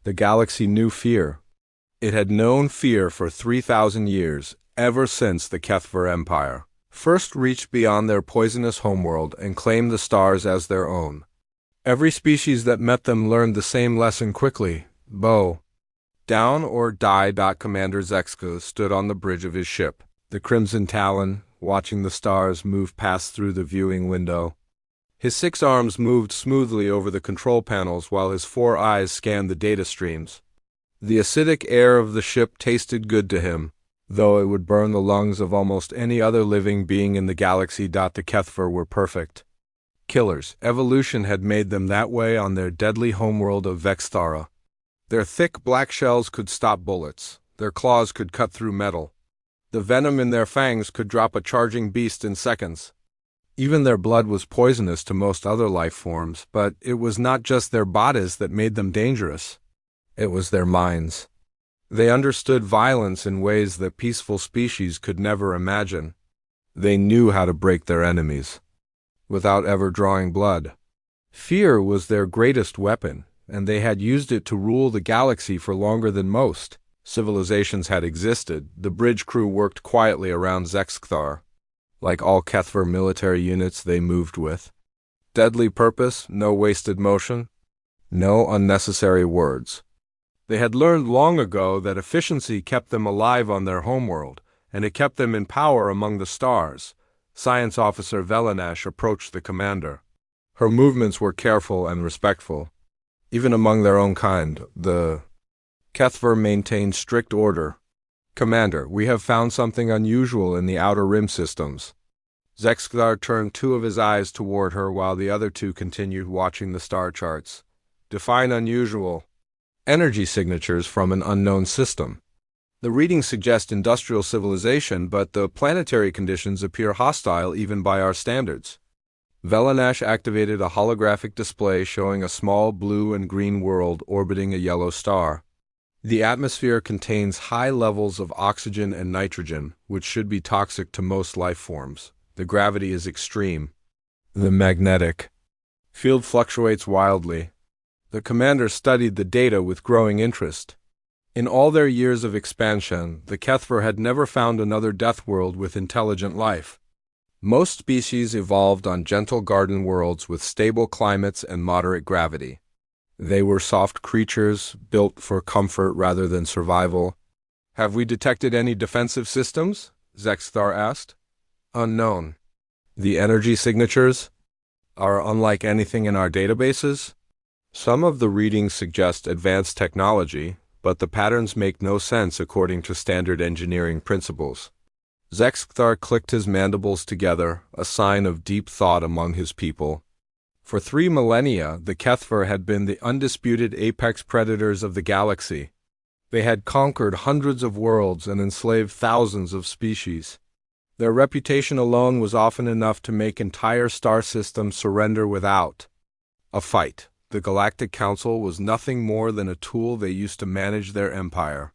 The galaxy knew fear. It had known fear for 3,000 years, ever since the Kethver Empire first reached beyond their poisonous homeworld and claimed the stars as their own. Every species that met them learned the same lesson quickly: bow down or die. Commander Zexka stood on the bridge of his ship, the Crimson Talon, watching the stars move past through the viewing window. His 6 arms moved smoothly over the control panels while his 4 eyes scanned the data streams. The acidic air of the ship tasted good to him, though it would burn the lungs of almost any other living being in the galaxy. The Kethver were perfect killers. Evolution had made them that way on their deadly homeworld of Vexthara. Their thick black shells could stop bullets. Their claws could cut through metal. The venom in their fangs could drop a charging beast in seconds. Even their blood was poisonous to most other life forms, but it was not just their bodies that made them dangerous. It was their minds. They understood violence in ways that peaceful species could never imagine. They knew how to break their enemies without ever drawing blood. Fear was their greatest weapon, and they had used it to rule the galaxy for longer than most civilizations had existed. The bridge crew worked quietly around Zexthar. Like all Kethver military units they moved with deadly purpose, no wasted motion, no unnecessary words. They had learned long ago that efficiency kept them alive on their homeworld, and it kept them in power among the stars. Science Officer Velanash approached the commander. Her movements were careful and respectful. Even among their own kind, the Kethver maintained strict order. "Commander, we have found something unusual in the Outer Rim systems." Zexthar turned 2 of his eyes toward her while the other 2 continued watching the star charts. "Define unusual." "Energy signatures from an unknown system. The readings suggest industrial civilization, but the planetary conditions appear hostile even by our standards." Velanash activated a holographic display showing a small blue and green world orbiting a yellow star. The atmosphere contains high levels of oxygen and nitrogen, which should be toxic to most life forms. The gravity is extreme. The magnetic field fluctuates wildly. The commander studied the data with growing interest. In all their years of expansion, the Kethver had never found another death world with intelligent life. Most species evolved on gentle garden worlds with stable climates and moderate gravity. They were soft creatures, built for comfort rather than survival. "Have we detected any defensive systems?" Zexthar asked. "Unknown." "The energy signatures are unlike anything in our databases?" "Some of the readings suggest advanced technology, but the patterns make no sense according to standard engineering principles." Zexthar clicked his mandibles together, a sign of deep thought among his people. For 3 millennia, the Kethver had been the undisputed apex predators of the galaxy. They had conquered hundreds of worlds and enslaved thousands of species. Their reputation alone was often enough to make entire star systems surrender without a fight. The Galactic Council was nothing more than a tool they used to manage their empire.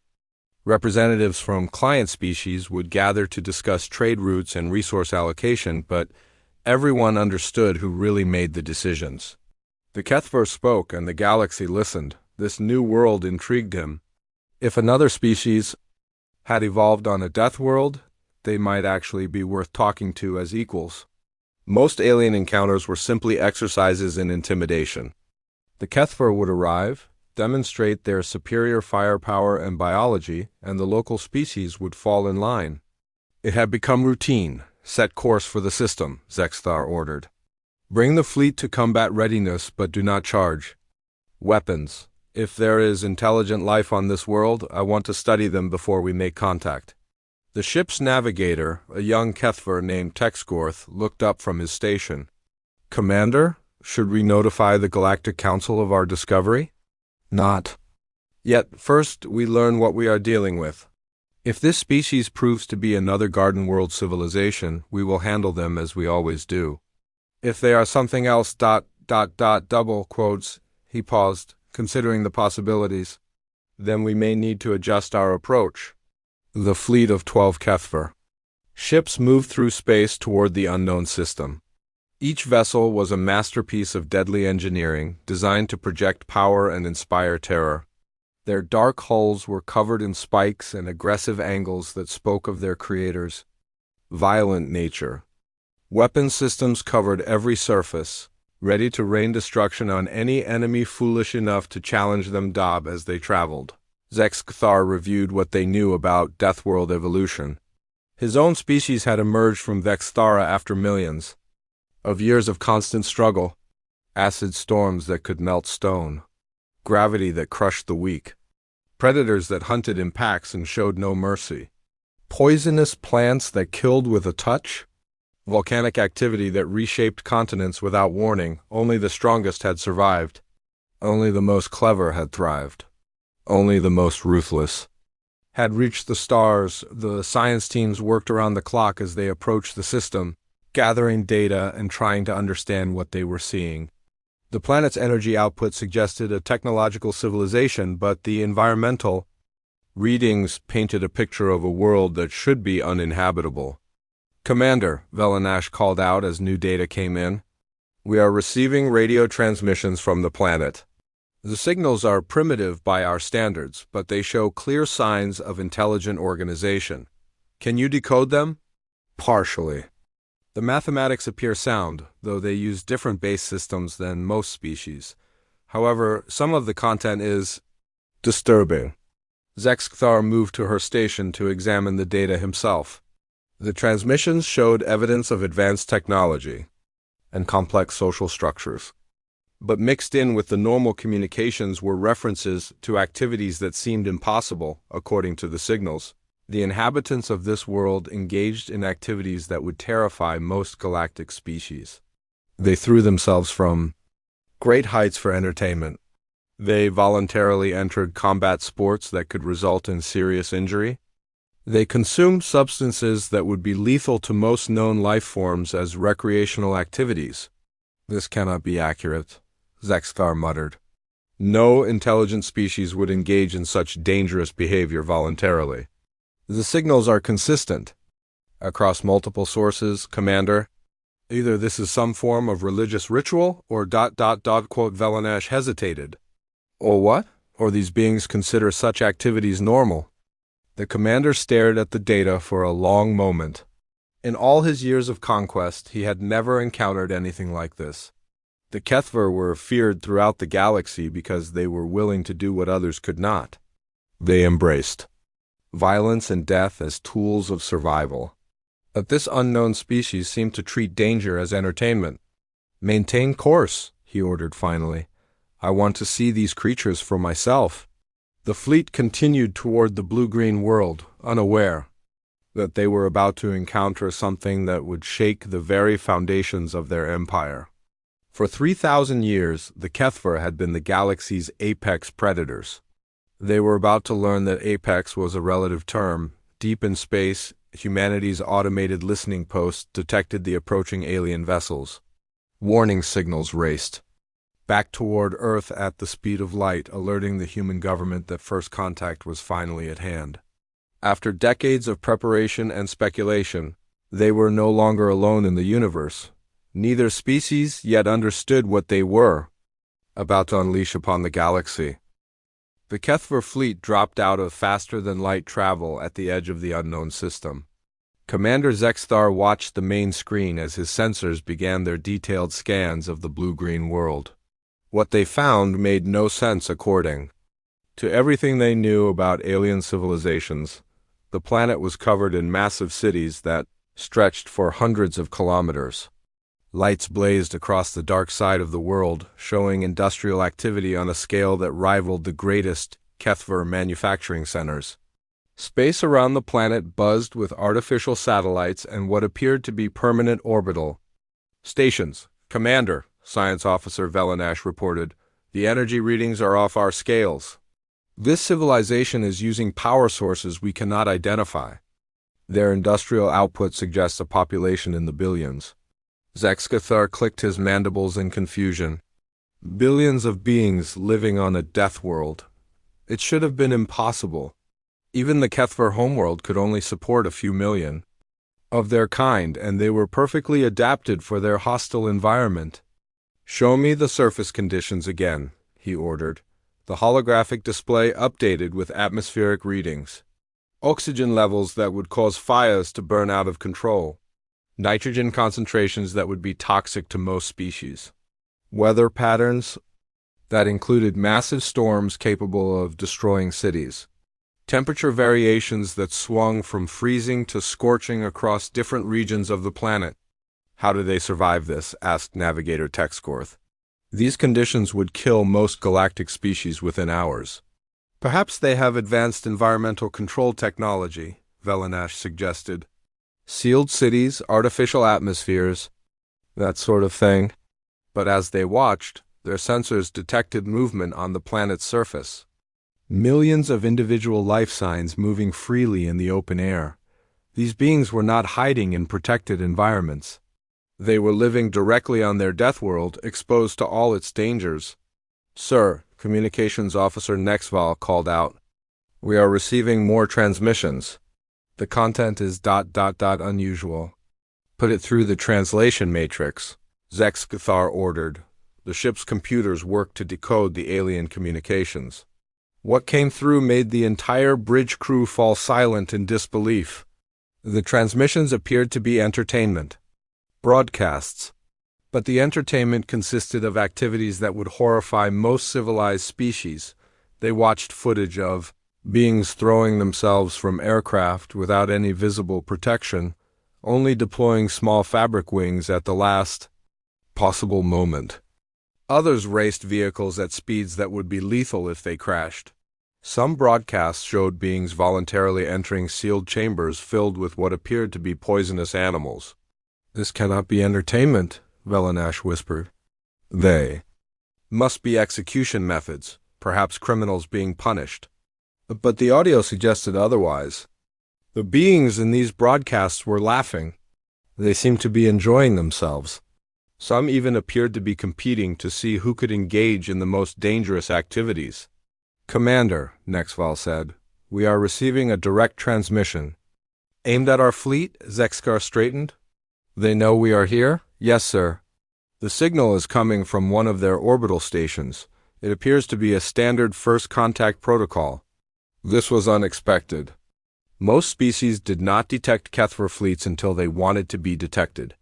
Representatives from client species would gather to discuss trade routes and resource allocation, but everyone understood who really made the decisions. The Kethver spoke, and the galaxy listened. This new world intrigued him. If another species had evolved on a death world, they might actually be worth talking to as equals. Most alien encounters were simply exercises in intimidation. The Kethver would arrive, demonstrate their superior firepower and biology, and the local species would fall in line. It had become routine. "Set course for the system," Zexthar ordered. "Bring the fleet to combat readiness, but do not charge. Weapons. If there is intelligent life on this world, I want to study them before we make contact." The ship's navigator, a young Kethver named Texgorth, looked up from his station. "Commander, should we notify the Galactic Council of our discovery?" "Not yet. First, we learn what we are dealing with. If this species proves to be another Garden World civilization, we will handle them as we always do. If they are something else, double quotes," he paused, considering the possibilities, "then we may need to adjust our approach." The fleet of 12 Kethver ships moved through space toward the unknown system. Each vessel was a masterpiece of deadly engineering, designed to project power and inspire terror. Their dark hulls were covered in spikes and aggressive angles that spoke of their creators' violent nature. Weapon systems covered every surface, ready to rain destruction on any enemy foolish enough to challenge them as they traveled. Zexkthar reviewed what they knew about Deathworld evolution. His own species had emerged from Vexthara after millions of years of constant struggle, acid storms that could melt stone, gravity that crushed the weak, predators that hunted in packs and showed no mercy, poisonous plants that killed with a touch, volcanic activity that reshaped continents without warning. Only the strongest had survived. Only the most clever had thrived. Only the most ruthless had reached the stars. The science teams worked around the clock as they approached the system, gathering data and trying to understand what they were seeing. The planet's energy output suggested a technological civilization, but the environmental readings painted a picture of a world that should be uninhabitable. "Commander," Velanash called out as new data came in, "we are receiving radio transmissions from the planet. The signals are primitive by our standards, but they show clear signs of intelligent organization. Can you decode them?" "Partially. The mathematics appear sound, though they use different base systems than most species. However, some of the content is disturbing." Zexkthar moved to her station to examine the data himself. The transmissions showed evidence of advanced technology and complex social structures. But mixed in with the normal communications were references to activities that seemed impossible, according to the signals. The inhabitants of this world engaged in activities that would terrify most galactic species. They threw themselves from great heights for entertainment. They voluntarily entered combat sports that could result in serious injury. They consumed substances that would be lethal to most known life forms as recreational activities. "This cannot be accurate," Zexkthar muttered. "No intelligent species would engage in such dangerous behavior voluntarily." "The signals are consistent across multiple sources, Commander. Either this is some form of religious ritual or ... Velanash hesitated. "Or what? Or these beings consider such activities normal?" The commander stared at the data for a long moment. In all his years of conquest, he had never encountered anything like this. The Kethver were feared throughout the galaxy because they were willing to do what others could not. They embraced violence and death as tools of survival. But this unknown species seemed to treat danger as entertainment. "Maintain course," he ordered finally. "I want to see these creatures for myself." The fleet continued toward the blue-green world, unaware that they were about to encounter something that would shake the very foundations of their empire. For 3,000 years, the Kethver had been the galaxy's apex predators. They were about to learn that apex was a relative term. Deep in space, humanity's automated listening posts detected the approaching alien vessels. Warning signals raced back toward Earth at the speed of light, alerting the human government that first contact was finally at hand. After decades of preparation and speculation, they were no longer alone in the universe. Neither species yet understood what they were about to unleash upon the galaxy. The Kethver fleet dropped out of faster-than-light travel at the edge of the unknown system. Commander Zexkthar watched the main screen as his sensors began their detailed scans of the blue-green world. What they found made no sense according to everything they knew about alien civilizations. The planet was covered in massive cities that stretched for hundreds of kilometers. Lights blazed across the dark side of the world, showing industrial activity on a scale that rivaled the greatest Kethver manufacturing centers. Space around the planet buzzed with artificial satellites and what appeared to be permanent orbital stations. "Commander," Science Officer Velanash reported, "the energy readings are off our scales. This civilization is using power sources we cannot identify. Their industrial output suggests a population in the billions." Zexkthar clicked his mandibles in confusion. Billions of beings living on a death world. It should have been impossible. Even the Kethver homeworld could only support a few million of their kind, and they were perfectly adapted for their hostile environment. "Show me the surface conditions again," he ordered. The holographic display updated with atmospheric readings. Oxygen levels that would cause fires to burn out of control. Nitrogen concentrations that would be toxic to most species. Weather patterns that included massive storms capable of destroying cities. Temperature variations that swung from freezing to scorching across different regions of the planet. How do they survive this? Asked Navigator Texcorth. These conditions would kill most galactic species within hours. Perhaps they have advanced environmental control technology, Velanash suggested. Sealed cities, artificial atmospheres, that sort of thing. But as they watched, their sensors detected movement on the planet's surface. Millions of individual life signs moving freely in the open air. These beings were not hiding in protected environments. They were living directly on their death world, exposed to all its dangers. Sir, Communications Officer Nexval called out. We are receiving more transmissions. The content is ... unusual. Put it through the translation matrix, Zexkathar ordered. The ship's computers worked to decode the alien communications. What came through made the entire bridge crew fall silent in disbelief. The transmissions appeared to be entertainment. Broadcasts. But the entertainment consisted of activities that would horrify most civilized species. They watched footage of beings throwing themselves from aircraft without any visible protection, only deploying small fabric wings at the last possible moment. Others raced vehicles at speeds that would be lethal if they crashed. Some broadcasts showed beings voluntarily entering sealed chambers filled with what appeared to be poisonous animals. This cannot be entertainment, Velanash whispered. They must be execution methods, perhaps criminals being punished. But the audio suggested otherwise. The beings in these broadcasts were laughing. They seemed to be enjoying themselves. Some even appeared to be competing to see who could engage in the most dangerous activities. Commander, Nexval said, we are receiving a direct transmission. Aimed at our fleet? Zexkar straightened. They know we are here? Yes, sir. The signal is coming from one of their orbital stations. It appears to be a standard first contact protocol. This was unexpected. Most species did not detect Kethver fleets until they wanted to be detected.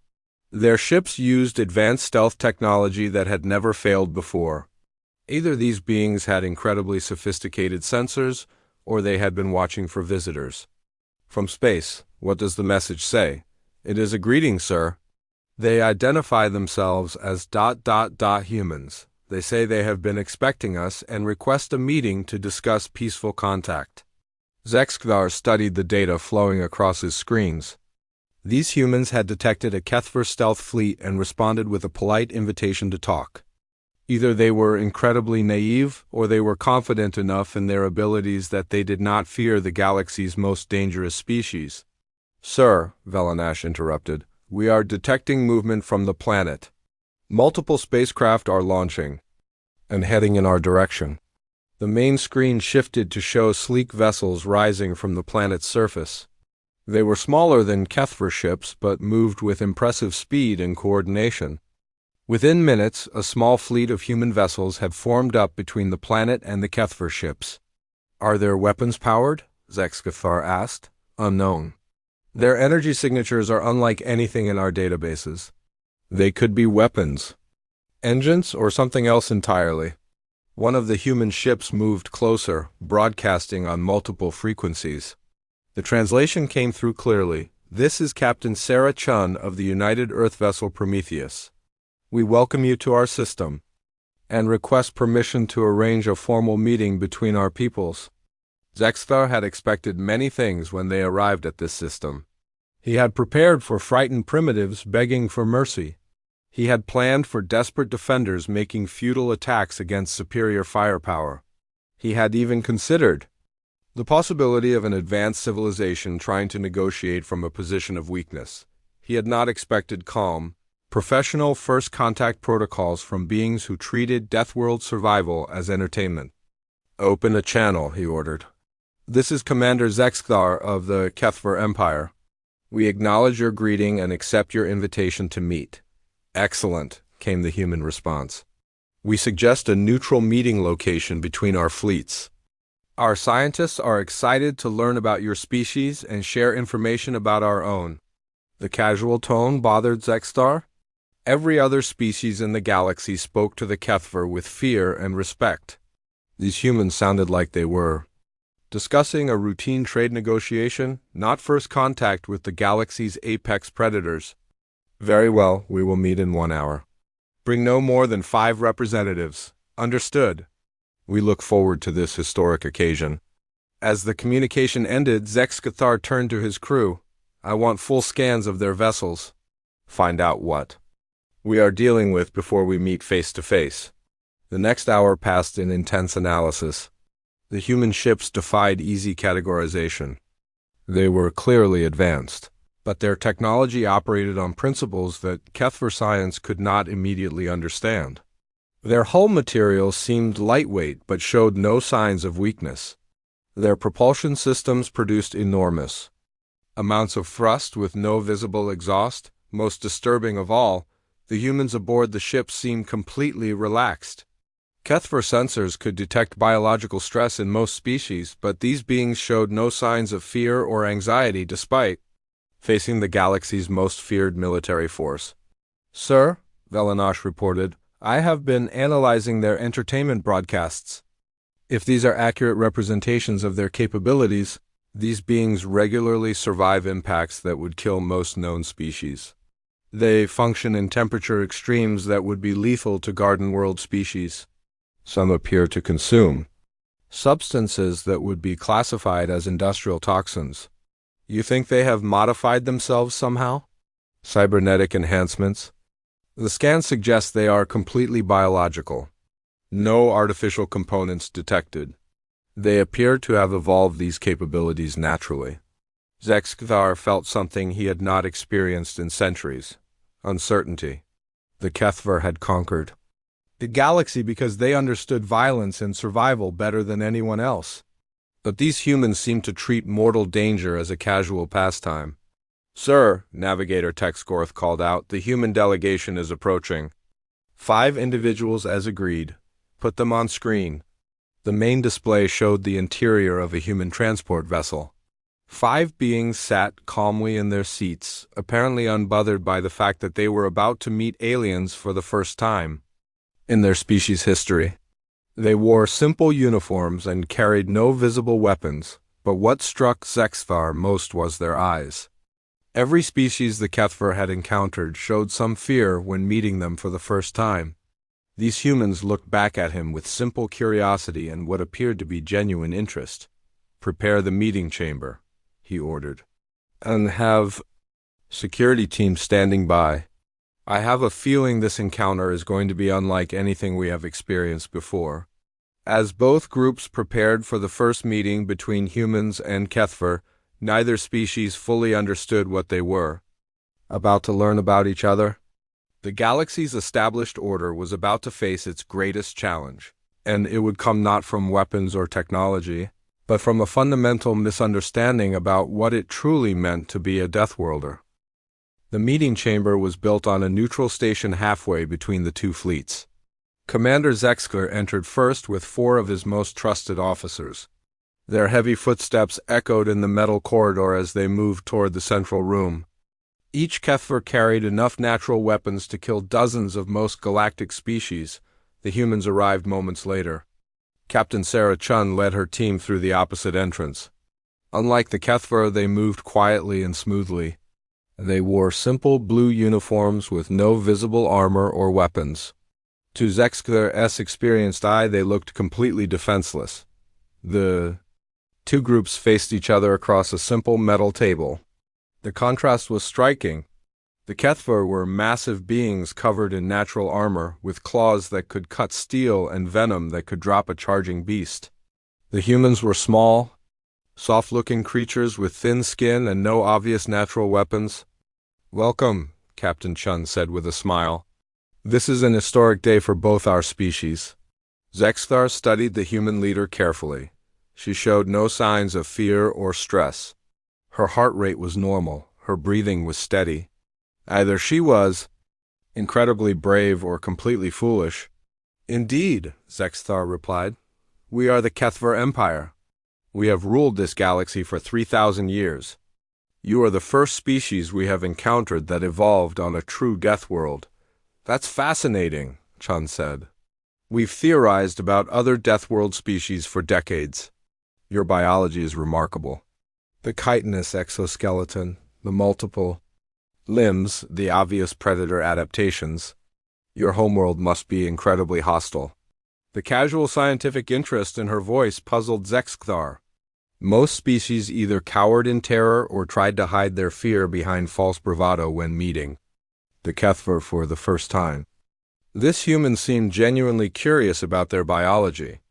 Their ships used advanced stealth technology that had never failed before. Either these beings had incredibly sophisticated sensors, or they had been watching for visitors. From space, what does the message say? It is a greeting, sir. They identify themselves as ... humans. They say they have been expecting us and request a meeting to discuss peaceful contact. Zexkvar studied the data flowing across his screens. These humans had detected a Kethver stealth fleet and responded with a polite invitation to talk. Either they were incredibly naive, or they were confident enough in their abilities that they did not fear the galaxy's most dangerous species. Sir, Velanash interrupted, we are detecting movement from the planet. Multiple spacecraft are launching and heading in our direction. The main screen shifted to show sleek vessels rising from the planet's surface. They were smaller than Kethver ships, but moved with impressive speed and coordination. Within minutes, a small fleet of human vessels had formed up between the planet and the Kethver ships. Are their weapons powered? Zexkathar asked. Unknown. Their energy signatures are unlike anything in our databases. They could be weapons, engines, or something else entirely. One of the human ships moved closer, broadcasting on multiple frequencies. The translation came through clearly. This is Captain Sarah Chun of the United Earth vessel Prometheus. We welcome you to our system and request permission to arrange a formal meeting between our peoples. Zexthar had expected many things when they arrived at this system. He had prepared for frightened primitives begging for mercy. He had planned for desperate defenders making futile attacks against superior firepower. He had even considered the possibility of an advanced civilization trying to negotiate from a position of weakness. He had not expected calm, professional first contact protocols from beings who treated Deathworld survival as entertainment. Open a channel, he ordered. This is Commander Zexthar of the Kethver Empire. We acknowledge your greeting and accept your invitation to meet. Excellent, came the human response. We suggest a neutral meeting location between our fleets. Our scientists are excited to learn about your species and share information about our own. The casual tone bothered Zexstar. Every other species in the galaxy spoke to the Kethver with fear and respect. These humans sounded like they were discussing a routine trade negotiation, not first contact with the galaxy's apex predators. Very well, we will meet in 1 hour. Bring no more than 5 representatives. Understood. We look forward to this historic occasion. As the communication ended, Zexcathar turned to his crew. I want full scans of their vessels. Find out what we are dealing with before we meet face to face. The next hour passed in intense analysis. The human ships defied easy categorization. They were clearly advanced, but their technology operated on principles that Kethver science could not immediately understand. Their hull material seemed lightweight but showed no signs of weakness. Their propulsion systems produced enormous amounts of thrust with no visible exhaust. Most disturbing of all, the humans aboard the ship seemed completely relaxed. Kethver sensors could detect biological stress in most species, but these beings showed no signs of fear or anxiety despite facing the galaxy's most feared military force. Sir, Velinosh reported, I have been analyzing their entertainment broadcasts. If these are accurate representations of their capabilities, these beings regularly survive impacts that would kill most known species. They function in temperature extremes that would be lethal to garden world species. Some appear to consume substances that would be classified as industrial toxins. You think they have modified themselves somehow? Cybernetic enhancements? The scans suggest they are completely biological. No artificial components detected. They appear to have evolved these capabilities naturally. Zexcathar felt something he had not experienced in centuries. Uncertainty. The Kethver had conquered the galaxy because they understood violence and survival better than anyone else. But these humans seemed to treat mortal danger as a casual pastime. Sir, Navigator Texgorth called out, the human delegation is approaching. 5 individuals as agreed. Put them on screen. The main display showed the interior of a human transport vessel. 5 beings sat calmly in their seats, apparently unbothered by the fact that they were about to meet aliens for the first time in their species' history. They wore simple uniforms and carried no visible weapons, but what struck Zexthar most was their eyes. Every species the Kethver had encountered showed some fear when meeting them for the first time. These humans looked back at him with simple curiosity and what appeared to be genuine interest. Prepare the meeting chamber, he ordered, and have security team standing by. I have a feeling this encounter is going to be unlike anything we have experienced before. As both groups prepared for the first meeting between humans and Kethver, neither species fully understood what they were about to learn about each other. The galaxy's established order was about to face its greatest challenge, and it would come not from weapons or technology, but from a fundamental misunderstanding about what it truly meant to be a Deathworlder. The meeting chamber was built on a neutral station halfway between the 2 fleets. Commander Zexkler entered first with 4 of his most trusted officers. Their heavy footsteps echoed in the metal corridor as they moved toward the central room. Each Kethver carried enough natural weapons to kill dozens of most galactic species. The humans arrived moments later. Captain Sarah Chun led her team through the opposite entrance. Unlike the Kethver, they moved quietly and smoothly. They wore simple blue uniforms with no visible armor or weapons. To Zexkler's experienced eye, they looked completely defenseless. The 2 groups faced each other across a simple metal table. The contrast was striking. The Kethver were massive beings covered in natural armor, with claws that could cut steel and venom that could drop a charging beast. The humans were small, soft-looking creatures with thin skin and no obvious natural weapons. Welcome, Captain Chun said with a smile. This is an historic day for both our species. Zexthar studied the human leader carefully. She showed no signs of fear or stress. Her heart rate was normal, her breathing was steady. Either she was incredibly brave or completely foolish. Indeed, Zexthar replied. We are the Kethver Empire. We have ruled this galaxy for 3,000 years. You are the first species we have encountered that evolved on a true death world. That's fascinating, Chun said. We've theorized about other death world species for decades. Your biology is remarkable. The chitinous exoskeleton, the multiple limbs, the obvious predator adaptations. Your homeworld must be incredibly hostile. The casual scientific interest in her voice puzzled Zexthar. Most species either cowered in terror or tried to hide their fear behind false bravado when meeting the Kethver for the first time. This human seemed genuinely curious about their biology.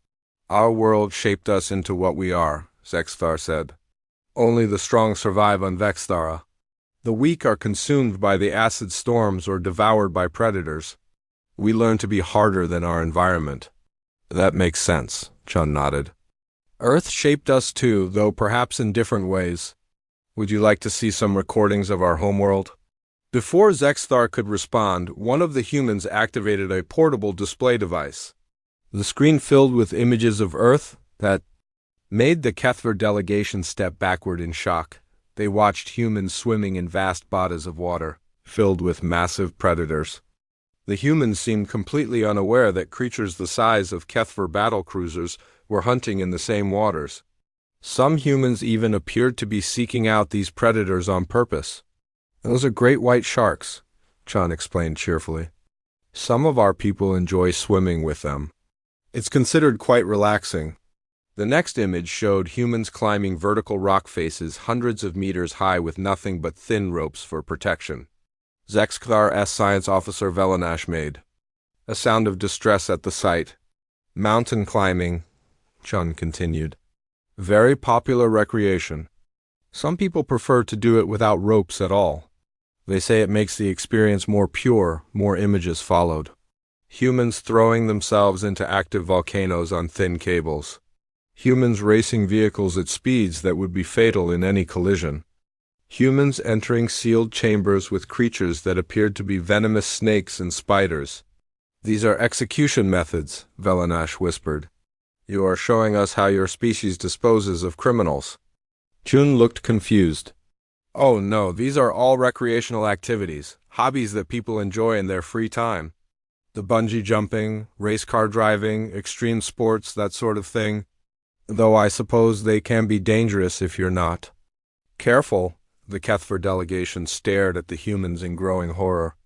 Our world shaped us into what we are, Zexthar said. Only the strong survive on Vexthara. The weak are consumed by the acid storms or devoured by predators. We learn to be harder than our environment. That makes sense, Chun nodded. Earth shaped us too, though perhaps in different ways. Would you like to see some recordings of our homeworld? Before Zexthar could respond, one of the humans activated a portable display device. The screen filled with images of Earth that made the Kethver delegation step backward in shock. They watched humans swimming in vast bodies of water, filled with massive predators. The humans seemed completely unaware that creatures the size of Kethver battlecruisers were hunting in the same waters. Some humans even appeared to be seeking out these predators on purpose. Those are great white sharks, Chun explained cheerfully. Some of our people enjoy swimming with them. It's considered quite relaxing. The next image showed humans climbing vertical rock faces hundreds of meters high with nothing but thin ropes for protection. Zexthar S. Science Officer Velanash made a sound of distress at the sight. Mountain climbing, Chun continued. Very popular recreation. Some people prefer to do it without ropes at all. They say it makes the experience more pure, more images followed. Humans throwing themselves into active volcanoes on thin cables. Humans racing vehicles at speeds that would be fatal in any collision. Humans entering sealed chambers with creatures that appeared to be venomous snakes and spiders. These are execution methods, Velanash whispered. You are showing us how your species disposes of criminals. Chun looked confused. Oh no, these are all recreational activities, hobbies that people enjoy in their free time. The bungee jumping, race car driving, extreme sports, that sort of thing. Though I suppose they can be dangerous if you're not careful. The Kethver delegation stared at the humans in growing horror.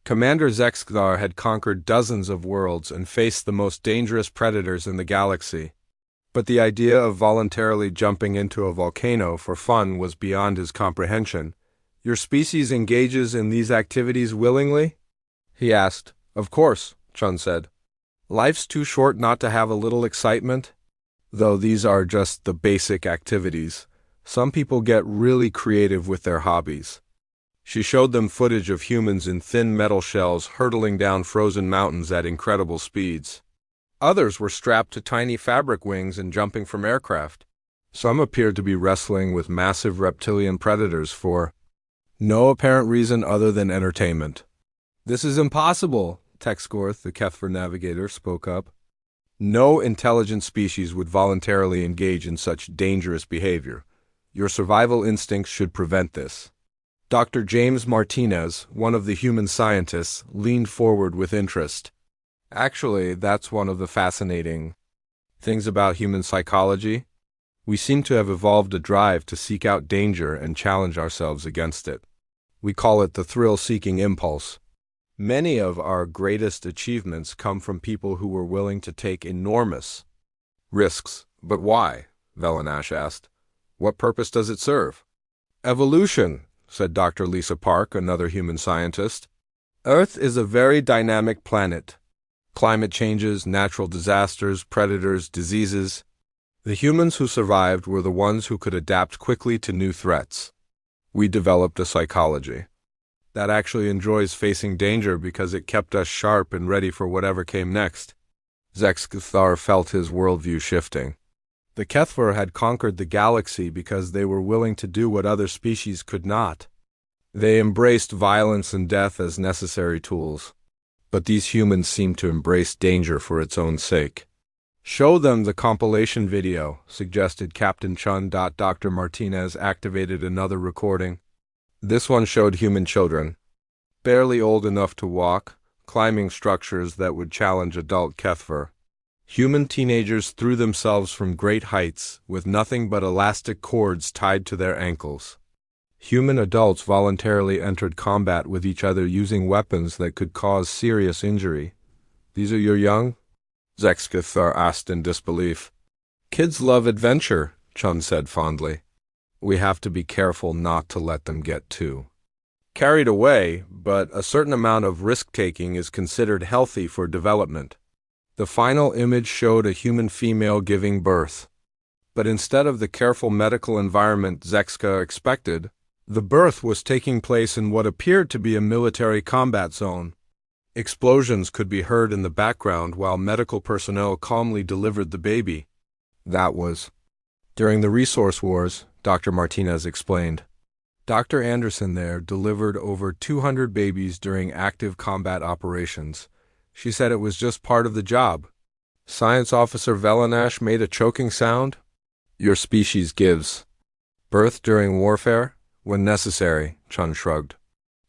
Commander Zexthar had conquered dozens of worlds and faced the most dangerous predators in the galaxy. But the idea of voluntarily jumping into a volcano for fun was beyond his comprehension. Your species engages in these activities willingly? He asked. Of course, Chun said. Life's too short not to have a little excitement. Though these are just the basic activities. Some people get really creative with their hobbies. She showed them footage of humans in thin metal shells hurtling down frozen mountains at incredible speeds. Others were strapped to tiny fabric wings and jumping from aircraft. Some appeared to be wrestling with massive reptilian predators for no apparent reason other than entertainment. This is impossible, Texgorth, the Kethver navigator, spoke up. No intelligent species would voluntarily engage in such dangerous behavior. Your survival instincts should prevent this. Dr. James Martinez, one of the human scientists, leaned forward with interest. Actually, that's one of the fascinating things about human psychology. We seem to have evolved a drive to seek out danger and challenge ourselves against it. We call it the thrill-seeking impulse. Many of our greatest achievements come from people who were willing to take enormous risks. But why? Velanash asked. What purpose does it serve? Evolution, said Dr. Lisa Park, another human scientist. Earth is a very dynamic planet. Climate changes, natural disasters, predators, diseases. The humans who survived were the ones who could adapt quickly to new threats. We developed a psychology that actually enjoys facing danger because it kept us sharp and ready for whatever came next. Zexthar felt his worldview shifting. The Kethver had conquered the galaxy because they were willing to do what other species could not. They embraced violence and death as necessary tools. but these humans seem to embrace danger for its own sake. Show them the compilation video, suggested Captain Chun. Dr. Martinez activated another recording. This one showed human children, barely old enough to walk, climbing structures that would challenge adult Kethver. Human teenagers threw themselves from great heights with nothing but elastic cords tied to their ankles. Human adults voluntarily entered combat with each other using weapons that could cause serious injury. "These are your young?" Zexkithar asked in disbelief. "Kids love adventure," Chun said fondly. "We have to be careful not to let them get too carried away, but a certain amount of risk-taking is considered healthy for development." The final image showed a human female giving birth. But instead of the careful medical environment Zexka expected, the birth was taking place in what appeared to be a military combat zone. Explosions could be heard in the background while medical personnel calmly delivered the baby. That was during the resource wars, Dr. Martinez explained. Dr. Anderson there delivered over 200 babies during active combat operations. She said it was just part of the job. Science Officer Velanash made a choking sound. "Your species gives birth during warfare? When necessary," Chun shrugged.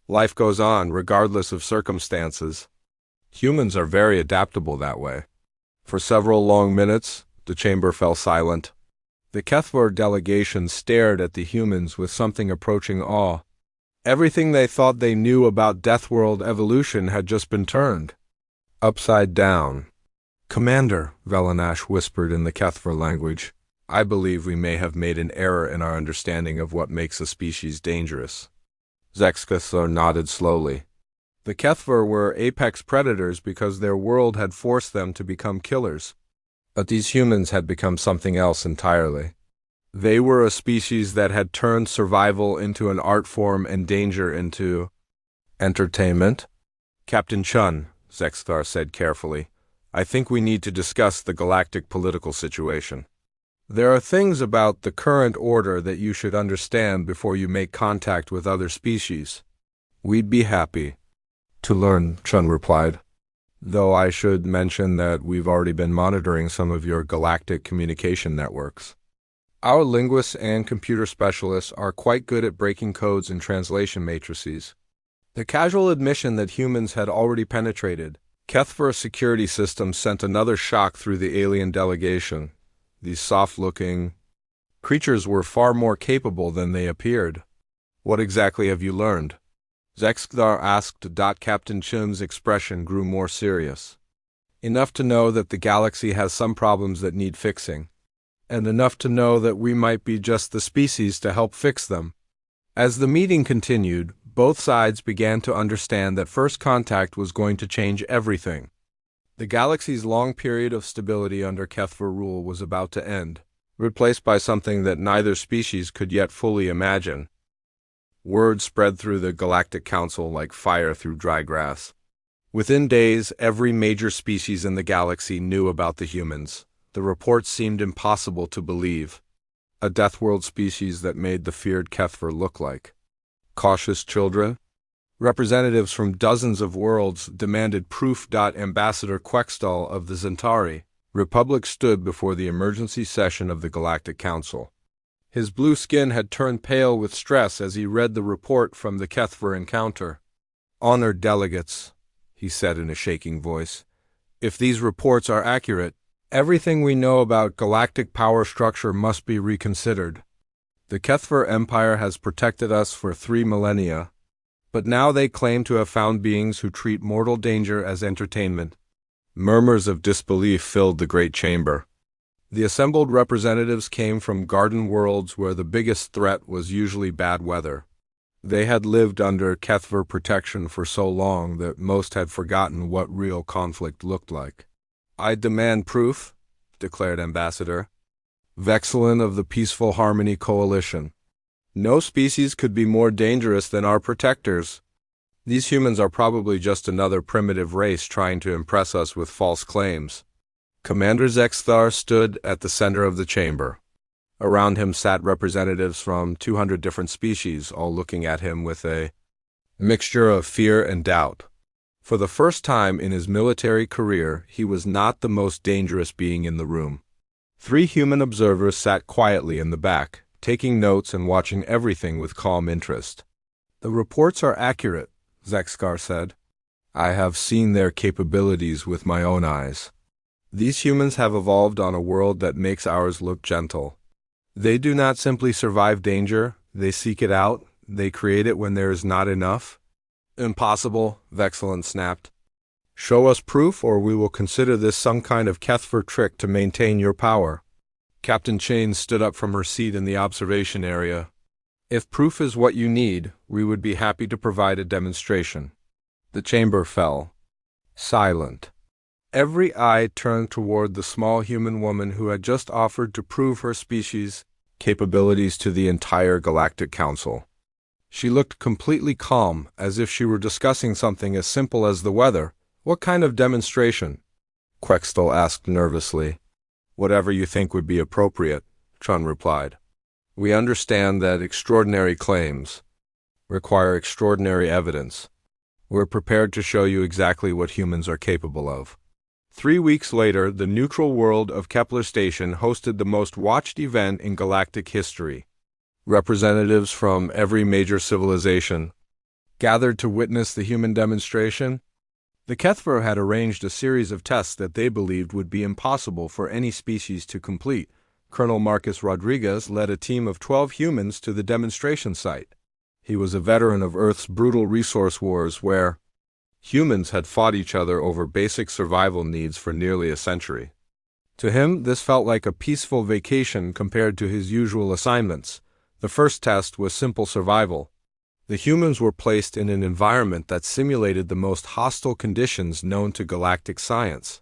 "Life goes on, regardless of circumstances. Humans are very adaptable that way." For several long minutes, the chamber fell silent. The Kethver delegation stared at the humans with something approaching awe. Everything they thought they knew about Deathworld evolution had just been turned upside down. "Commander," Velanash whispered in the Kethver language, "I believe we may have made an error in our understanding of what makes a species dangerous." Zexkithar nodded slowly. The Kethver were apex predators because their world had forced them to become killers. But these humans had become something else entirely. They were a species that had turned survival into an art form and danger into entertainment. "Captain Chun," Zexkithar said carefully, "I think we need to discuss the galactic political situation. There are things about the current order that you should understand before you make contact with other species." "We'd be happy to learn," Chun replied. "Though I should mention that we've already been monitoring some of your galactic communication networks. Our linguists and computer specialists are quite good at breaking codes and translation matrices." The casual admission that humans had already penetrated Kethver security systems sent another shock through the alien delegation. These soft-looking creatures were far more capable than they appeared. "What exactly have you learned?" Zexkithar asked. Captain Chun's expression grew more serious. "Enough to know that the galaxy has some problems that need fixing, and enough to know that we might be just the species to help fix them." As the meeting continued, both sides began to understand that first contact was going to change everything. The galaxy's long period of stability under Kethver rule was about to end, replaced by something that neither species could yet fully imagine. Word spread through the Galactic Council like fire through dry grass. Within days, every major species in the galaxy knew about the humans. The reports seemed impossible to believe. A Deathworld species that made the feared Kethver look like cautious children? Representatives from dozens of worlds demanded proof. Ambassador Quextall of the Zentari Republic stood before the emergency session of the Galactic Council. His blue skin had turned pale with stress as he read the report from the Kethver encounter. "Honored delegates," he said in a shaking voice, "if these reports are accurate, everything we know about galactic power structure must be reconsidered. The Kethver Empire has protected us for 3 millennia, but now they claim to have found beings who treat mortal danger as entertainment." Murmurs of disbelief filled the great chamber. The assembled representatives came from garden worlds where the biggest threat was usually bad weather. They had lived under Kethver protection for so long that most had forgotten what real conflict looked like. "I demand proof," declared Ambassador Vexilin of the Peaceful Harmony Coalition. "No species could be more dangerous than our protectors. These humans are probably just another primitive race trying to impress us with false claims." Commander Zexkithar stood at the center of the chamber. Around him sat representatives from 200 different species, all looking at him with a mixture of fear and doubt. For the first time in his military career, he was not the most dangerous being in the room. 3 human observers sat quietly in the back, taking notes and watching everything with calm interest. "The reports are accurate," Zexkar said. "I have seen their capabilities with my own eyes. These humans have evolved on a world that makes ours look gentle. They do not simply survive danger, they seek it out, they create it when there is not enough." "Impossible," Vexilon snapped. "Show us proof, or we will consider this some kind of Kethver trick to maintain your power." Captain Chain stood up from her seat in the observation area. "If proof is what you need, we would be happy to provide a demonstration." The chamber fell. Silent. Every eye turned toward the small human woman who had just offered to prove her species' capabilities to the entire Galactic Council. She looked completely calm, as if she were discussing something as simple as the weather. "What kind of demonstration?" Quextel asked nervously. "Whatever you think would be appropriate," Chun replied. "We understand that extraordinary claims require extraordinary evidence. We're prepared to show you exactly what humans are capable of." 3 weeks later, the neutral world of Kepler Station hosted the most watched event in galactic history. Representatives from every major civilization gathered to witness the human demonstration. The Kethver had arranged a series of tests that they believed would be impossible for any species to complete. Colonel Marcus Rodriguez led a team of 12 humans to the demonstration site. He was a veteran of Earth's brutal resource wars where humans had fought each other over basic survival needs for nearly a century. To him, this felt like a peaceful vacation compared to his usual assignments. The first test was simple survival. The humans were placed in an environment that simulated the most hostile conditions known to galactic science.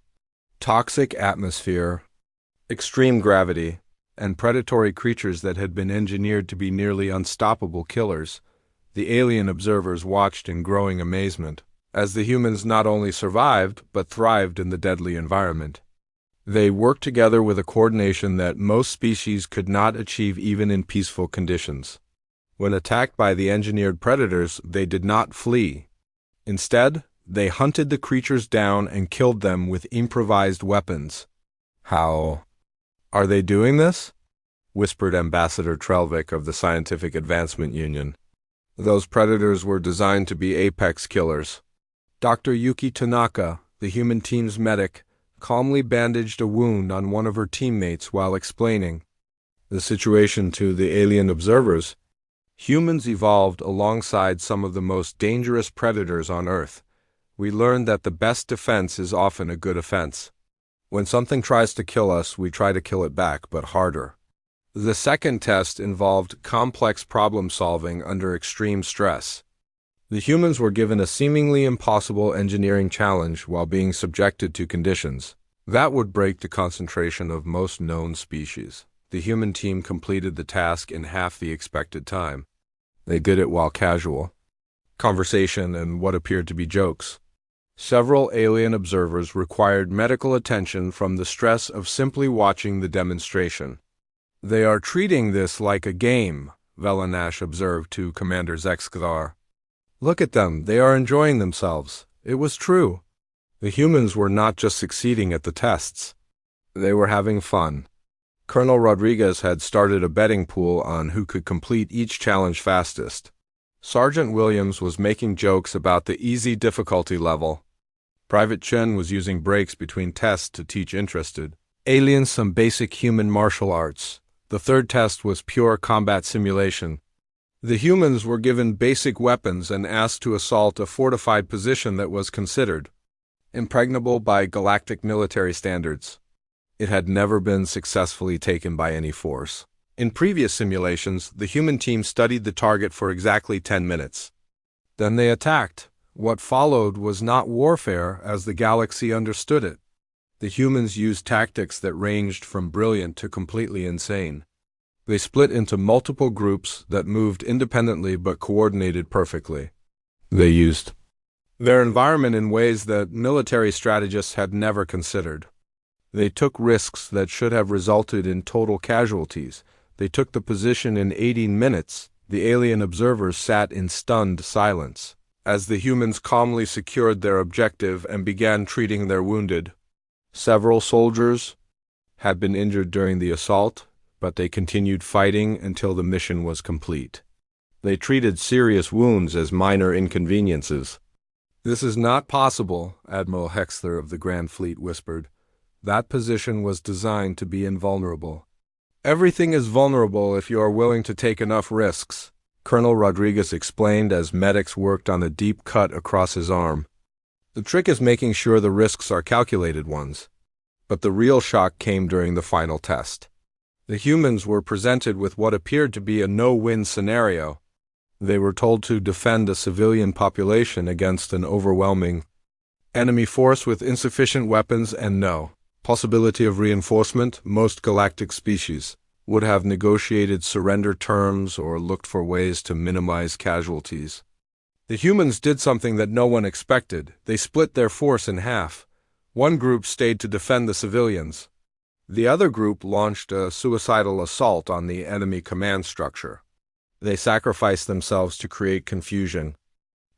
Toxic atmosphere, extreme gravity, and predatory creatures that had been engineered to be nearly unstoppable killers. The alien observers watched in growing amazement, as the humans not only survived, but thrived in the deadly environment. They worked together with a coordination that most species could not achieve even in peaceful conditions. When attacked by the engineered predators, they did not flee. Instead, they hunted the creatures down and killed them with improvised weapons. "How are they doing this?" whispered Ambassador Trelvik of the Scientific Advancement Union. "Those predators were designed to be apex killers." Dr. Yuki Tanaka, the human team's medic, calmly bandaged a wound on one of her teammates while explaining the situation to the alien observers. "Humans evolved alongside some of the most dangerous predators on Earth. We learned that the best defense is often a good offense. When something tries to kill us, we try to kill it back, but harder." The second test involved complex problem solving under extreme stress. The humans were given a seemingly impossible engineering challenge while being subjected to conditions that would break the concentration of most known species. The human team completed the task in half the expected time. They did it while casual conversation and what appeared to be jokes. Several alien observers required medical attention from the stress of simply watching the demonstration. "They are treating this like a game," Velanash observed to Commander Zexkar. "Look at them, they are enjoying themselves." It was true. The humans were not just succeeding at the tests. They were having fun. Colonel Rodriguez had started a betting pool on who could complete each challenge fastest. Sergeant Williams was making jokes about the easy difficulty level. Private Chen was using breaks between tests to teach interested aliens some basic human martial arts. The third test was pure combat simulation. The humans were given basic weapons and asked to assault a fortified position that was considered impregnable by galactic military standards. It had never been successfully taken by any force. In previous simulations, the human team studied the target for exactly 10 minutes. Then they attacked. What followed was not warfare as the galaxy understood it. The humans used tactics that ranged from brilliant to completely insane. They split into multiple groups that moved independently but coordinated perfectly. They used their environment in ways that military strategists had never considered. They took risks that should have resulted in total casualties. They took the position in 18 minutes. The alien observers sat in stunned silence. as the humans calmly secured their objective and began treating their wounded. Several soldiers had been injured during the assault, but they continued fighting until the mission was complete. They treated serious wounds as minor inconveniences. "This is not possible," Admiral Hexler of the Grand Fleet whispered. "That position was designed to be invulnerable." "Everything is vulnerable if you are willing to take enough risks," Colonel Rodriguez explained as medics worked on a deep cut across his arm. "The trick is making sure the risks are calculated ones." But the real shock came during the final test. The humans were presented with what appeared to be a no-win scenario. They were told to defend a civilian population against an overwhelming enemy force with insufficient weapons and no possibility of reinforcement. Most galactic species would have negotiated surrender terms or looked for ways to minimize casualties. The humans did something that no one expected. They split their force in half. One group stayed to defend the civilians. The other group launched a suicidal assault on the enemy command structure. They sacrificed themselves to create confusion.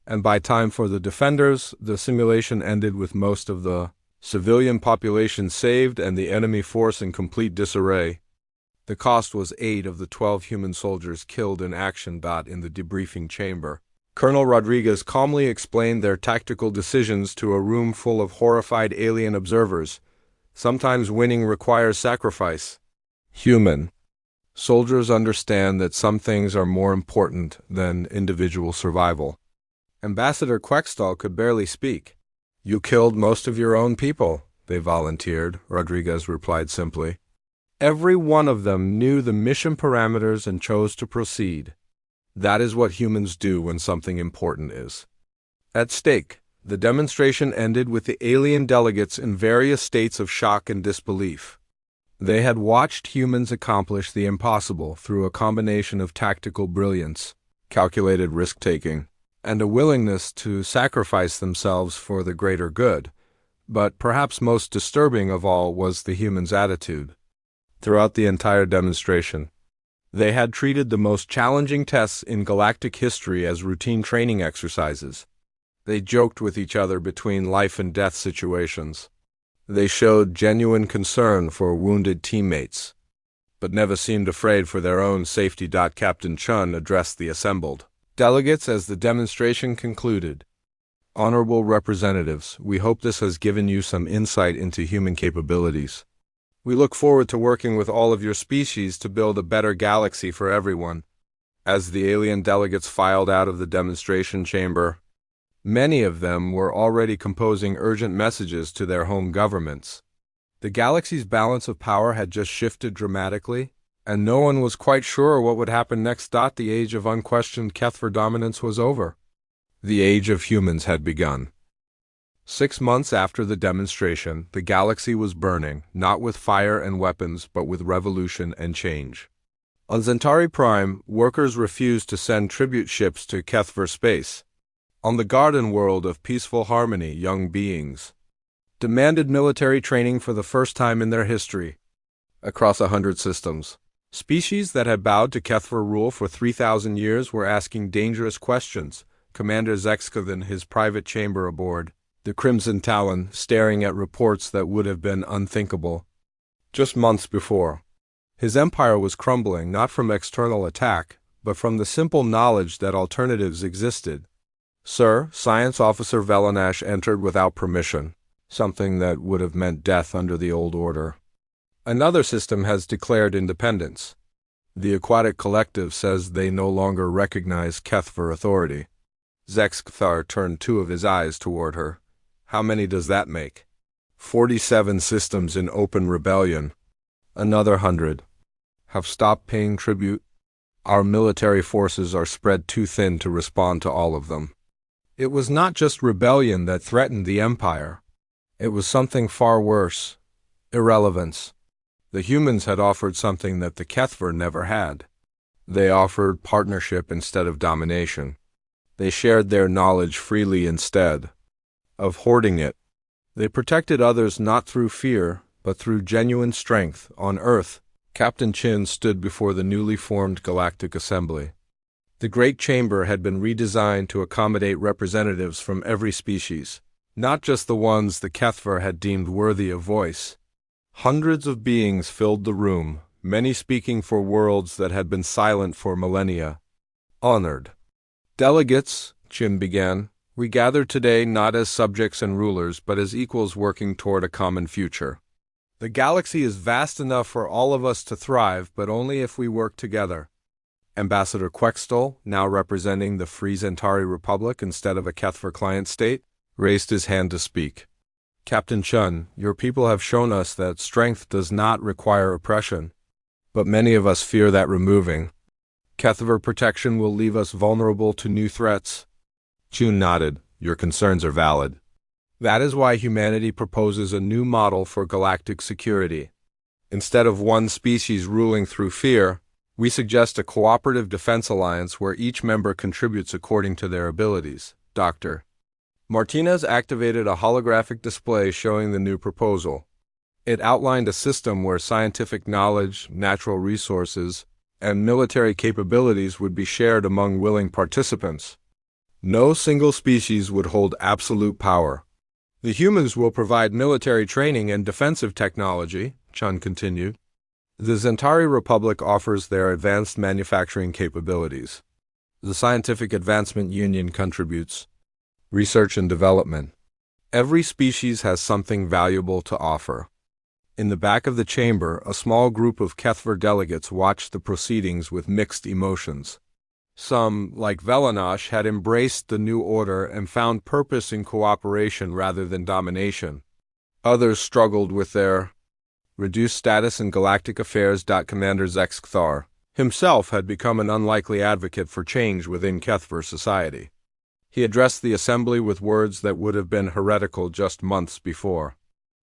And by time for the defenders, the simulation ended with most of the civilian population saved and the enemy force in complete disarray. The cost was 8 of the 12 human soldiers killed in action. In the debriefing chamber, Colonel Rodriguez calmly explained their tactical decisions to a room full of horrified alien observers. "Sometimes winning requires sacrifice. Human soldiers understand that some things are more important than individual survival." Ambassador Quextall could barely speak. "You killed most of your own people," they volunteered. Rodriguez replied simply. "Every one of them knew the mission parameters and chose to proceed. That is what humans do when something important is at stake." The demonstration ended with the alien delegates in various states of shock and disbelief. They had watched humans accomplish the impossible through a combination of tactical brilliance, calculated risk-taking, and a willingness to sacrifice themselves for the greater good. But perhaps most disturbing of all was the humans' attitude. Throughout the entire demonstration, they had treated the most challenging tests in galactic history as routine training exercises. They joked with each other between life and death situations. They showed genuine concern for wounded teammates, but never seemed afraid for their own safety. Captain Chun addressed the assembled delegates as the demonstration concluded. "Honorable representatives, we hope this has given you some insight into human capabilities. We look forward to working with all of your species to build a better galaxy for everyone." As the alien delegates filed out of the demonstration chamber, many of them were already composing urgent messages to their home governments. The galaxy's balance of power had just shifted dramatically, and no one was quite sure what would happen next. The age of unquestioned Kethver dominance was over. The age of humans had begun. 6 months after the demonstration, the galaxy was burning, not with fire and weapons, but with revolution and change. On Centauri Prime, workers refused to send tribute ships to Kethver space. On the garden world of peaceful harmony, young beings demanded military training for the first time in their history. Across 100 systems, species that had bowed to Kethver rule for 3,000 years were asking dangerous questions. Commander Zexka in his private chamber aboard the Crimson Talon, staring at reports that would have been unthinkable just months before. His empire was crumbling not from external attack, but from the simple knowledge that alternatives existed. "Sir," Science Officer Velanash entered without permission, something that would have meant death under the old order. "Another system has declared independence. The Aquatic Collective says they no longer recognize Kethver authority." Zexkthar turned 2 of his eyes toward her. "How many does that make?" 47 systems in open rebellion. Another 100 have stopped paying tribute. Our military forces are spread too thin to respond to all of them. It was not just rebellion that threatened the Empire. It was something far worse: irrelevance. The humans had offered something that the Kethver never had. They offered partnership instead of domination. They shared their knowledge freely instead of hoarding it. They protected others not through fear, but through genuine strength. On Earth, Captain Chin stood before the newly formed Galactic Assembly. The Great Chamber had been redesigned to accommodate representatives from every species, not just the ones the Kethver had deemed worthy of voice. Hundreds of beings filled the room, many speaking for worlds that had been silent for millennia. Honored delegates, Chim began, we gather today not as subjects and rulers but as equals working toward a common future. The galaxy is vast enough for all of us to thrive, but only if we work together. Ambassador Quextol, now representing the Free Zentari Republic instead of a Kethver client state, raised his hand to speak. Captain Chun, your people have shown us that strength does not require oppression, but many of us fear that removing Kethver protection will leave us vulnerable to new threats. Chun nodded. Your concerns are valid. That is why humanity proposes a new model for galactic security. Instead of one species ruling through fear, we suggest a cooperative defense alliance where each member contributes according to their abilities. Dr. Martinez activated a holographic display showing the new proposal. It outlined a system where scientific knowledge, natural resources, and military capabilities would be shared among willing participants. No single species would hold absolute power. The humans will provide military training and defensive technology, Chun continued. The Zentari Republic offers their advanced manufacturing capabilities. The Scientific Advancement Union contributes research and development. Every species has something valuable to offer. In the back of the chamber, a small group of Kethver delegates watched the proceedings with mixed emotions. Some, like Velanash, had embraced the new order and found purpose in cooperation rather than domination. Others struggled with their reduced status in galactic affairs. Commander Zexkthar himself had become an unlikely advocate for change within Kethver society. He addressed the assembly with words that would have been heretical just months before.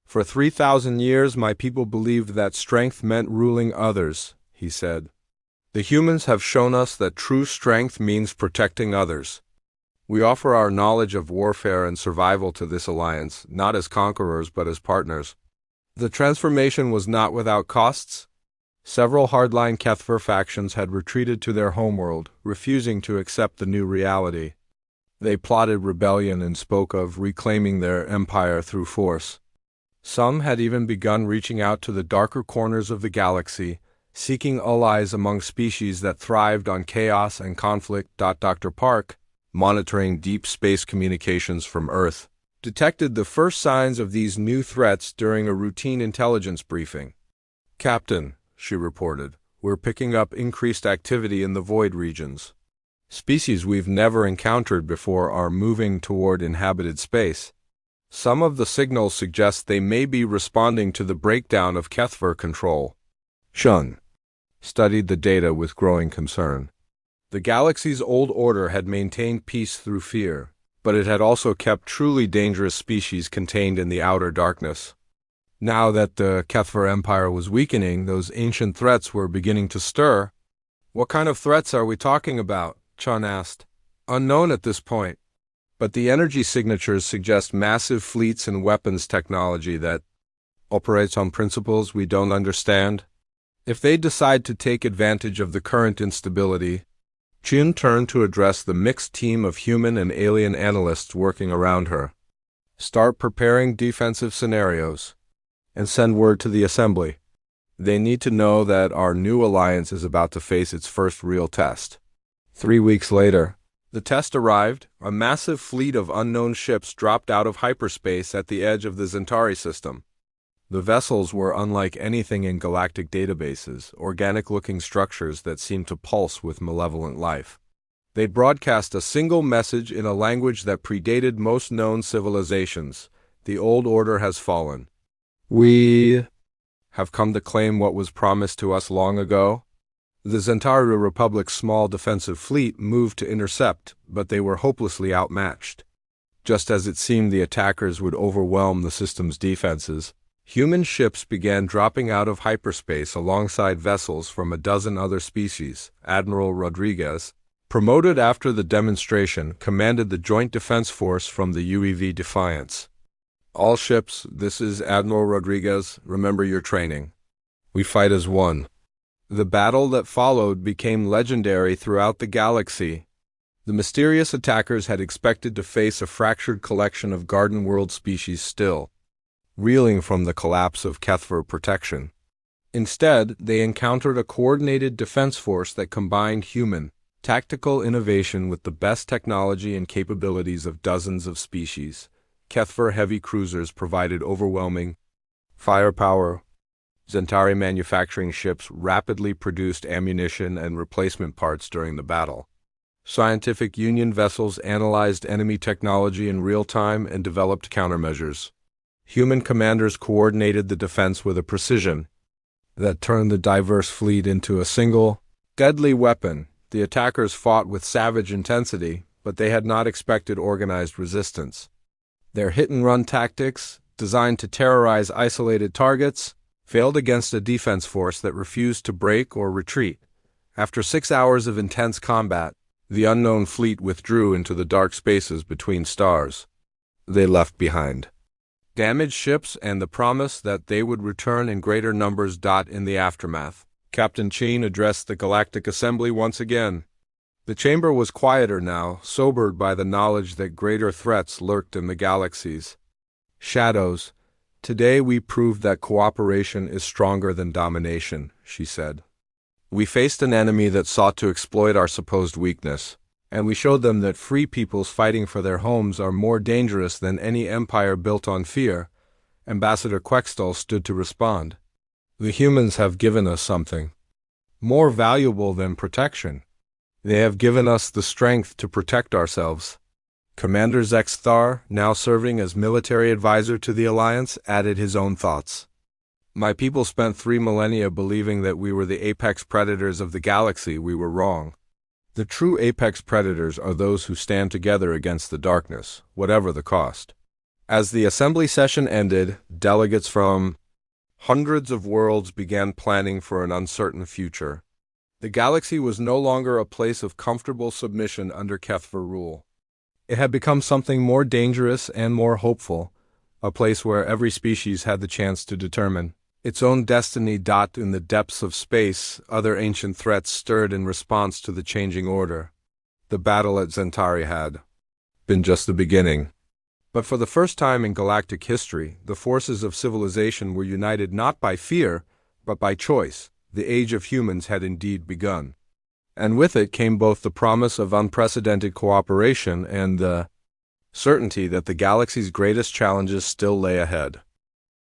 For 3,000 years my people believed that strength meant ruling others, he said. The humans have shown us that true strength means protecting others. We offer our knowledge of warfare and survival to this alliance, not as conquerors but as partners. The transformation was not without costs. Several hardline Kethver factions had retreated to their homeworld, refusing to accept the new reality. They plotted rebellion and spoke of reclaiming their empire through force. Some had even begun reaching out to the darker corners of the galaxy, seeking allies among species that thrived on chaos and conflict. Dr. Park, monitoring deep space communications from Earth, detected the first signs of these new threats during a routine intelligence briefing. Captain, she reported, we're picking up increased activity in the void regions. Species we've never encountered before are moving toward inhabited space. Some of the signals suggest they may be responding to the breakdown of Kethver control. Chun studied the data with growing concern. The galaxy's old order had maintained peace through fear, but it had also kept truly dangerous species contained in the outer darkness. Now that the Kethver Empire was weakening, those ancient threats were beginning to stir. What kind of threats are we talking about? Chun asked. Unknown at this point. But the energy signatures suggest massive fleets and weapons technology that operates on principles we don't understand. If they decide to take advantage of the current instability, Chun turned to address the mixed team of human and alien analysts working around her. Start preparing defensive scenarios, and send word to the assembly. They need to know that our new alliance is about to face its first real test. 3 weeks later, the test arrived. A massive fleet of unknown ships dropped out of hyperspace at the edge of the Zentari system. The vessels were unlike anything in galactic databases, organic-looking structures that seemed to pulse with malevolent life. They broadcast a single message in a language that predated most known civilizations. The old order has fallen. We have come to claim what was promised to us long ago. The Zentari Republic's small defensive fleet moved to intercept, but they were hopelessly outmatched. Just as it seemed the attackers would overwhelm the system's defenses, human ships began dropping out of hyperspace alongside vessels from a dozen other species. Admiral Rodriguez, promoted after the demonstration, commanded the Joint Defense Force from the UEV Defiance. All ships, this is Admiral Rodriguez, remember your training. We fight as one. The battle that followed became legendary throughout the galaxy. The mysterious attackers had expected to face a fractured collection of garden world species still reeling from the collapse of Kethver protection. Instead, they encountered a coordinated defense force that combined human, tactical innovation with the best technology and capabilities of dozens of species. Kethver heavy cruisers provided overwhelming firepower. Zentari manufacturing ships rapidly produced ammunition and replacement parts during the battle. Scientific Union vessels analyzed enemy technology in real time and developed countermeasures. Human commanders coordinated the defense with a precision that turned the diverse fleet into a single, deadly weapon. The attackers fought with savage intensity, but they had not expected organized resistance. Their hit-and-run tactics, designed to terrorize isolated targets, failed against a defense force that refused to break or retreat. After 6 hours of intense combat, the unknown fleet withdrew into the dark spaces between stars. They left behind damaged ships and the promise that they would return in greater numbers. In the aftermath, Captain Chin addressed the Galactic Assembly once again. The chamber was quieter now, sobered by the knowledge that greater threats lurked in the galaxies. Shadows, today we proved that cooperation is stronger than domination, she said. We faced an enemy that sought to exploit our supposed weakness, and we showed them that free peoples fighting for their homes are more dangerous than any empire built on fear. Ambassador Quextol stood to respond. The humans have given us something more valuable than protection. They have given us the strength to protect ourselves. Commander Zexthar, now serving as military advisor to the Alliance, added his own thoughts. My people spent 3 millennia believing that we were the apex predators of the galaxy. We were wrong. The true apex predators are those who stand together against the darkness, whatever the cost. As the assembly session ended, delegates from hundreds of worlds began planning for an uncertain future. The galaxy was no longer a place of comfortable submission under Kethver rule. It had become something more dangerous and more hopeful, a place where every species had the chance to determine its own destiny. In the depths of space, other ancient threats stirred in response to the changing order. The battle at Zentari had been just the beginning. But for the first time in galactic history, the forces of civilization were united not by fear, but by choice. The age of humans had indeed begun. And with it came both the promise of unprecedented cooperation and the certainty that the galaxy's greatest challenges still lay ahead.